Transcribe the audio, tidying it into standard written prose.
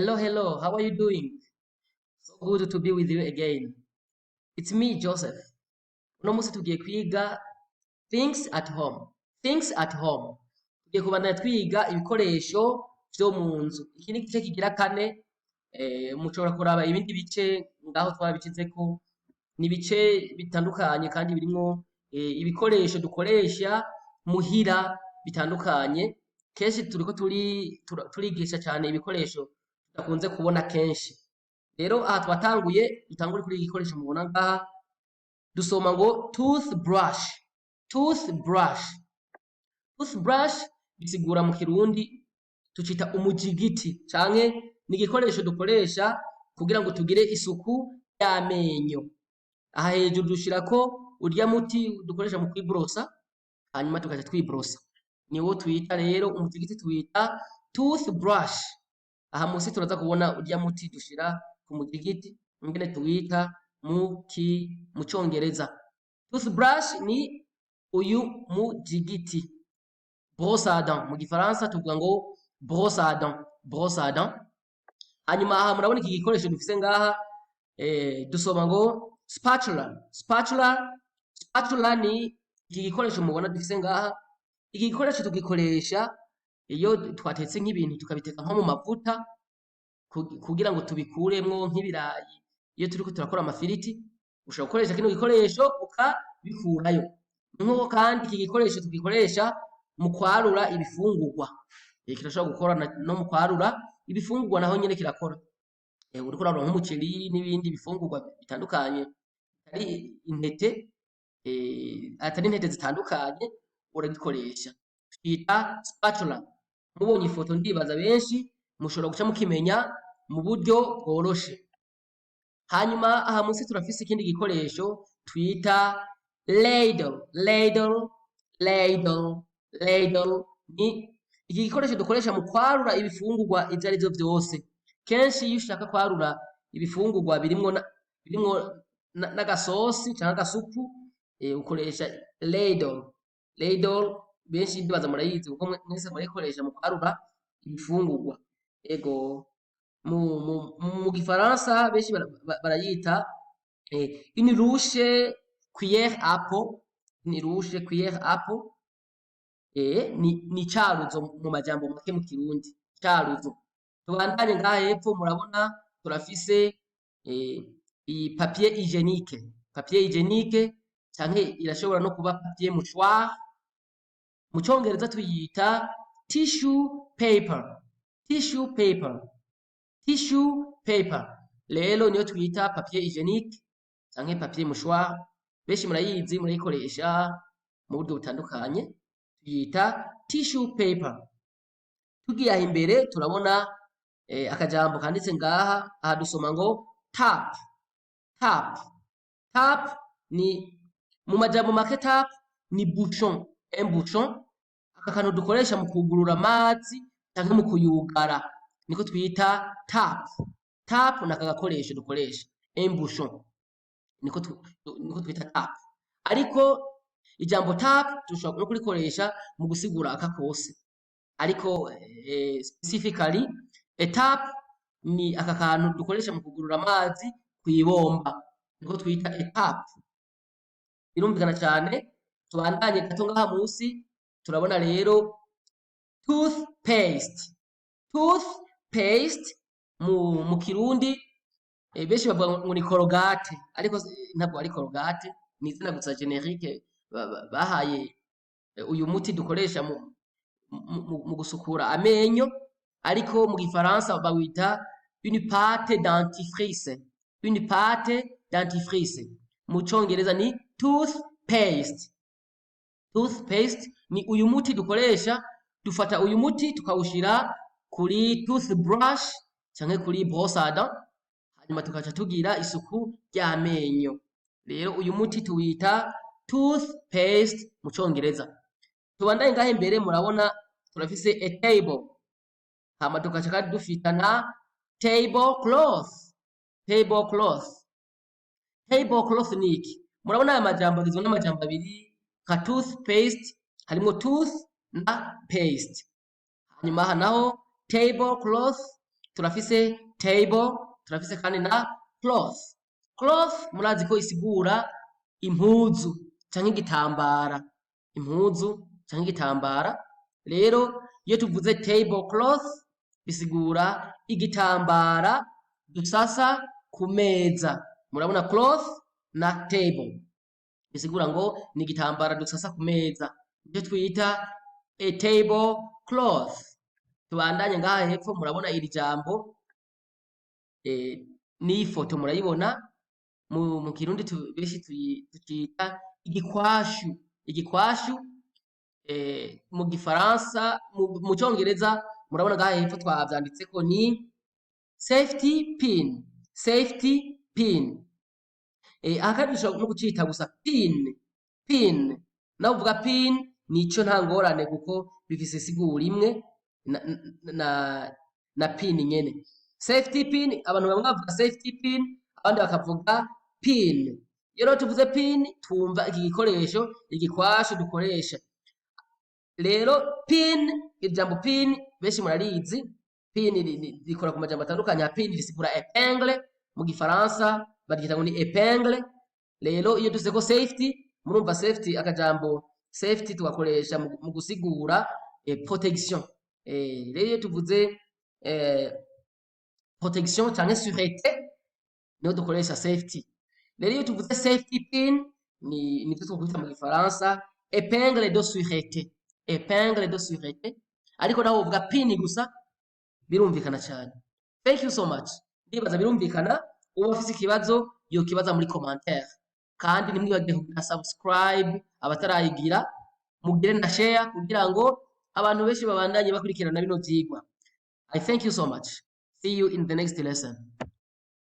Hello, how are you doing? So good to be with you again. It's me, Joseph. Uno munsi tugiye kwiga things at home. Things at home. Tugiye kubandanya twiga ibikoresho vyo mu nzu. Iki ni igice kigira kane, mushobora kuraba ibindi bice ngaho twarabicizeko. Ni ibice bitandukanye kandi birimwo ibikoresho dukoresha muhira bitandukanye. Kenshi turiko turigisha cane ibikoresho tudakunze kubona kenshi. Rero aha twatanguye dutangure kuri igikoresho mubona ngaha dusoma ngo toothbrush. Toothbrush bisigura mu kirundi tucita umujigiti canke ni igikoresho dukoresha kugira ngo tugire isuku y'amenyo. Aha hejuru dushirako urya muti dukoresha mu kwibrosa hanyuma tukaja twibrosa. Niwo twita rero umujigiti twita toothbrush. Aha musi turaza kubona urya muti dushira ku mujigiti ingene tuwita mu Congereza. Toothbrush ni uyu mujigiti. Brosse à dents mu Gifaransa tuvuga ngo brosse à dents. Hanyuma aha murabona iki gikoresho dufise ngaha dusoma ngo spatula ni iki gikoresho mubona dufise ngaha. Iki gikoresho tugikoresha iyo twatetse nk'ibintu tukabiteka nko mu mavuta kugira ngo tubikuremwo nk'ibirayi. Iyo turiko turakora amafiriti ushobora gukoresha kino gikoresho ukabikurayo. Nk'uko kandi iki gikoresho tugikoresha mu kwarura ibifungurwa. Kirashobora gukora no mu kwarura ibifungurwa naho nyene kirakora. Uriko urarura nk'umuceri n'ibindi bifungurwa bitandukanye atari intete zitandukanye uragikoresha. Twita spatula. Mubonye ifoto ndibaza benshi mushobora guca mukimenya mu buryo bworoshe. Hanyuma aha munsi turafise ikindi gikoresho twita ladle. Ni iki gikoresho dukoresha mu kwarura ibifungurwa ivyo arivyo vyose. Kenshi iyo ushaka kwarura ibifungurwa birimwo n'agasosi canke agasupu ukoresha ladle. Benshi ndibaza murayizi kuko mwese murayikoresha mu kwarura ibifungurwa. Ego mu Gifaransa benshi barayita une louche cuillère à peau. Ni caruzo mu majambo make mu Kirundi. Caruzo. Tubandanye ngaha hepfo murabona turafise i papier hygienique canke irashobora no kuba papier mouchoir. Mu Congereza tuyita tissue paper. Rero niyo twita papier hygienique canke papier mouchoir. Benshi murayizi murayikoresha mu buryo butandukanye. Tuyita tissue paper. Tugiye aho imbere turabona akajambo kanditse ngaha. Aha dusoma ngo tap. Ni mu majambo make tap ni bouchon. Aka kantu dukoresha mu kugurura amazi canke mu kuyugara niko twita tap. Naka gakoresho dukoresha bouchon niko twita tap. Ariko ijambo tap dushobora no kurikoresha mu gusigura aka kose. Ariko specifically tap ni aka kantu dukoresha mu kugurura amazi kw'ibomba niko twita tap. Birumvikana cyane. Tubandanye gato ngaha munsi turabona rero toothpaste mu Kirundi benshi bavuga ngo ni corogate ariko ntabwo ari corogate, ni izina gusa generique bahaye uyu muti dukoresha mu gusukura amenyo. Ariko mu Gifaransa bawita une pâte dentifrice. Mu Congereza ni toothpaste ni uyu muti dukoresha. Dufata uyu muti tukawushira kuri toothbrush canke kuri brosse à dents hanyuma tukaca tugira isuku y'amenyo. Rero uyu muti tuwita toothpaste mu Congereza. Tubandanye ngahe imbere murabona turafise a table. Hama tukaca kandi dufita na tablecloth ni iki? Murabona aya majambo agizwe n'amajambo abiri nka toothpaste, harimo tooth na paste. Hanyuma aha naho tablecloth turafise table, turafise kandi na cloth. Cloth murazi ko isigura impuzu canke igitambara, impuzu canke igitambara. Rero iyo tuvuze table cloth bisigura igitambara dusasa ku meza. Murabona cloth na table bisigura ngo ni igitambara dusasa ku meza, ivyo twita a table cloth. Tubandanye ngaha hepfo murabona iri jambo n'ifoto murayibona mu kirundi benshi tucita igikwashu. Igikwashu mu gifaransa, mu congereza murabona ngaha hepfo twavyanditseko ni safety pin, safety pin. Aha dushobora no kucita gusa pin, pin. Naho uvuga pin nico nta ngorane kuko bifise sigura imwe na pin nyene. Safety pin, abantu bamwe bavuga safety pin, abandi bakavuga pin. Iyo tuvuze pin tumva iki gikoresho igikwashu dukoresha. Rero pin, ijambo pin benshi murarizi. Pin rikora ku majambo atandukanye. Pin risigura épingle mu gifaransa baryita ngo ni épingle. Rero iyo duvuze ko safety, murumva safety, akajambo safety tugakoresha mu gusigura protection. Rero iyo tuvuze protection canke sûreté niho dukoresha safety. Rero iyo tuvuze safety pin ni twe twokwita mu gifaransa épingle de sûreté, épingle de sûreté. Ariko naho uvuga pin gusa birumvikana cyane. Thank you so much. Ndibaza birumvikana. Uba ufise ikibazo yokibaza muri commentaire, kandi nimwibagire kugira subscribe abatarayigira, mugire na share kugira ngo abantu benshi babandanye bakurikirana bino vyigwa. I thank you so much. See you in the next lesson.